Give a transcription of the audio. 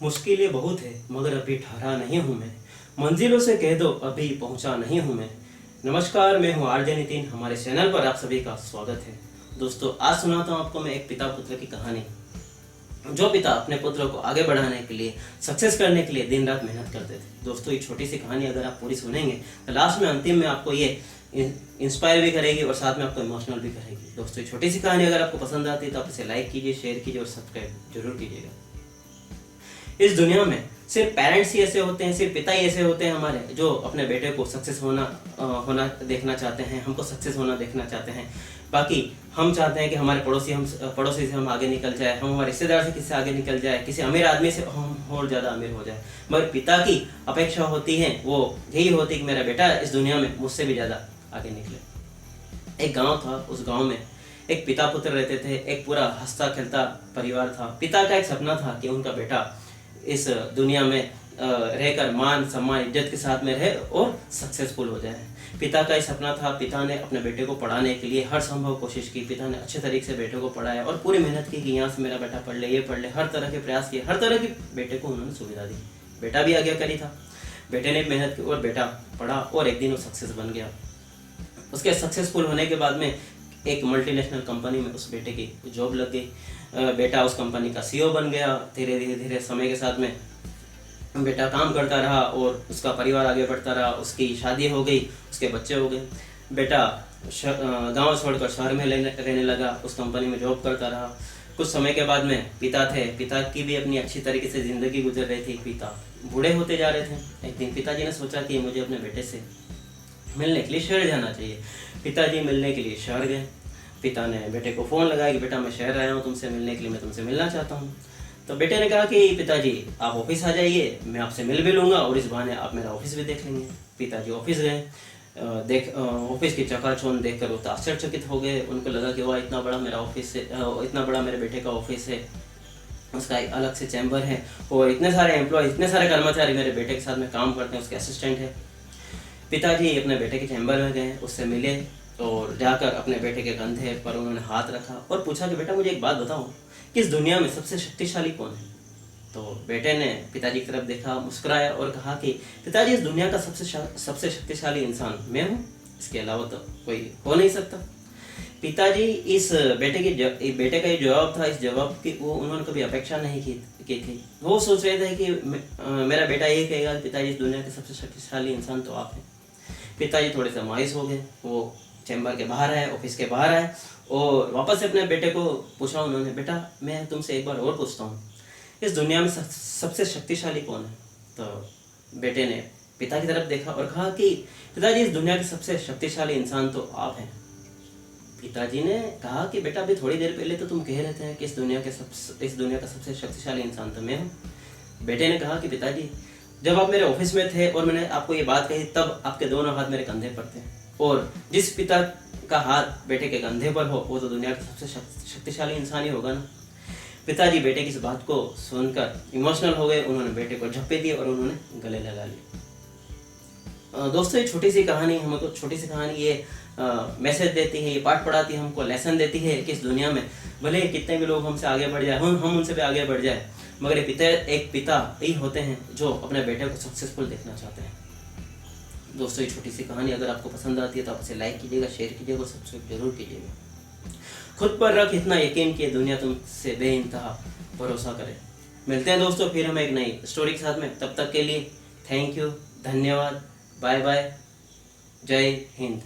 मुश्किलें बहुत है मगर अभी ठहरा नहीं हूँ मैं। मंजिलों से कह दो अभी पहुँचा नहीं हूँ मैं। नमस्कार, मैं हूँ आरजे नितिन। हमारे चैनल पर आप सभी का स्वागत है। दोस्तों, आज सुनाता हूँ आपको मैं एक पिता पुत्र की कहानी। जो पिता अपने पुत्र को आगे बढ़ाने के लिए, सक्सेस करने के लिए दिन रात मेहनत करते थे। दोस्तों, ये छोटी सी कहानी अगर आप पूरी सुनेंगे तो लास्ट में, अंतिम में आपको ये इंस्पायर भी करेगी और साथ में आपको इमोशनल भी करेगी। दोस्तों, ये छोटी सी कहानी अगर आपको पसंद आती है तो आप इसे लाइक कीजिए, शेयर कीजिए और सब्सक्राइब जरूर कीजिएगा। इस दुनिया में सिर्फ पेरेंट्स ही ऐसे होते हैं, सिर्फ पिता ही ऐसे होते हैं हमारे, जो अपने बेटे को सक्सेस होना देखना चाहते हैं, हमको सक्सेस होना देखना चाहते हैं। बाकी हम चाहते हैं कि हमारे पड़ोसी से हम आगे निकल जाए, हम हमारे रिश्तेदार से किससे आगे निकल जाए, किसी अमीर आदमी से हम और ज़्यादा अमीर हो जाए। मगर पिता की अपेक्षा होती है, वो यही होती है कि मेरा बेटा इस दुनिया में मुझसे भी ज़्यादा आगे निकले। एक गाँव था, उस गाँव में एक पिता पुत्र रहते थे। एक पूरा हंसता खेलता परिवार था। पिता का एक सपना था कि उनका बेटा इस दुनिया में रहकर मान सम्मान इज्जत के साथ में रहे और सक्सेसफुल हो जाए। पिता का ही सपना था। पिता ने अपने बेटे को पढ़ाने के लिए हर संभव कोशिश की। पिता ने अच्छे तरीके से बेटे को पढ़ाया और पूरी मेहनत की कि यहाँ से मेरा बेटा पढ़ ले, ये पढ़ ले। हर तरह के प्रयास किए, हर तरह की बेटे को उन्होंने सुविधा दी। बेटा भी आज्ञाकारी था। बेटे ने मेहनत की और बेटा पढ़ा और एक दिन वो सक्सेस बन गया। उसके सक्सेसफुल होने के बाद में एक मल्टीनेशनल कंपनी में उस बेटे की जॉब लग गई। बेटा उस कंपनी का सीईओ बन गया। धीरे धीरे समय के साथ में बेटा काम करता रहा और उसका परिवार आगे बढ़ता रहा। उसकी शादी हो गई, उसके बच्चे हो गए। बेटा गांव छोड़कर शहर में रहने लगा, उस कंपनी में जॉब करता रहा। कुछ समय के बाद में पिता थे, पिता की भी अपनी अच्छी तरीके से ज़िंदगी गुजर रही थी। पिता बूढ़े होते जा रहे थे। एक दिन पिताजी ने सोचा कि मुझे अपने बेटे से मिलने के लिए शहर जाना चाहिए। पिताजी मिलने के लिए शहर गए। पिता ने बेटे को फ़ोन लगाया कि बेटा मैं शहर आया हूँ तुमसे मिलने के लिए, मैं तुमसे मिलना चाहता हूँ। तो बेटे ने कहा कि पिताजी आप ऑफिस आ जाइए, मैं आपसे मिल भी लूँगा और इस बहाने आप मेरा ऑफिस भी देख लेंगे। पिताजी ऑफिस गए। ऑफिस की चकाचौंध देखकर वो आश्चर्यचकित हो गए। उनको लगा कि वाह, इतना बड़ा मेरा ऑफिस है, इतना बड़ा मेरे बेटे का ऑफिस है, उसका एक अलग से चैम्बर है और इतने सारे एम्प्लॉय, इतने सारे कर्मचारी मेरे बेटे के साथ में काम करते हैं, उसके असिस्टेंट है। पिताजी अपने बेटे के चैम्बर में गए, उससे मिले और जाकर अपने बेटे के कंधे पर उन्होंने हाथ रखा और पूछा कि बेटा मुझे एक बात बताओ कि इस दुनिया में सबसे शक्तिशाली कौन है। तो बेटे ने पिताजी की तरफ देखा, मुस्कुराया और कहा कि पिताजी इस दुनिया का सबसे शक्तिशाली इंसान मैं हूँ, इसके अलावा तो कोई हो नहीं सकता। पिताजी इस बेटे का ये जवाब था, इस जवाब की वो उन्होंने कभी अपेक्षा नहीं की थी। वो सोच रहे थे कि मेरा बेटा ये कहेगा कि पिताजी इस दुनिया के सबसे शक्तिशाली इंसान तो आप हैं। पिताजी थोड़े से मायूस हो गए। वो चैम्बर के बाहर आए, ऑफिस के बाहर आए और वापस से अपने बेटे को पूछा उन्होंने, बेटा मैं तुमसे एक बार और पूछता हूँ, इस दुनिया में सबसे शक्तिशाली कौन है। तो बेटे ने पिता की तरफ देखा और कहा कि पिताजी इस दुनिया के सबसे शक्तिशाली इंसान तो आप हैं। पिताजी ने कहा कि बेटा अभी थोड़ी देर पहले तो तुम कह रहे थे कि इस दुनिया का सबसे शक्तिशाली इंसान तो मैं हूँ। बेटे ने कहा कि पिताजी जब आप मेरे ऑफिस में थे और मैंने आपको ये बात कही, तब आपके दोनों हाथ मेरे कंधे पर थे और जिस पिता का हाथ बेटे के कंधे पर हो वो तो दुनिया का सबसे शक्तिशाली इंसान ही होगा ना। पिताजी बेटे की इस बात को सुनकर इमोशनल हो गए। उन्होंने बेटे को झप्पे दिए और उन्होंने गले लगा लिए। दोस्तों, ये छोटी सी कहानी ये मैसेज देती है, ये पाठ पढ़ाती है, हमको लेसन देती है कि इस दुनिया में भले कितने भी लोग हमसे आगे बढ़ जाए, हम उनसे भी आगे बढ़ जाए, मगर एक पिता ही होते हैं जो अपने बेटे को सक्सेसफुल देखना चाहते हैं। दोस्तों, ये छोटी सी कहानी अगर आपको पसंद आती है तो आप इसे लाइक कीजिएगा, शेयर कीजिएगा और सब्सक्राइब जरूर कीजिएगा। खुद पर रख इतना यकीन कि दुनिया तुमसे बेइंतहा भरोसा करे। मिलते हैं दोस्तों फिर हम एक नई स्टोरी के साथ में। तब तक के लिए थैंक यू, धन्यवाद, बाय बाय, जय हिंद।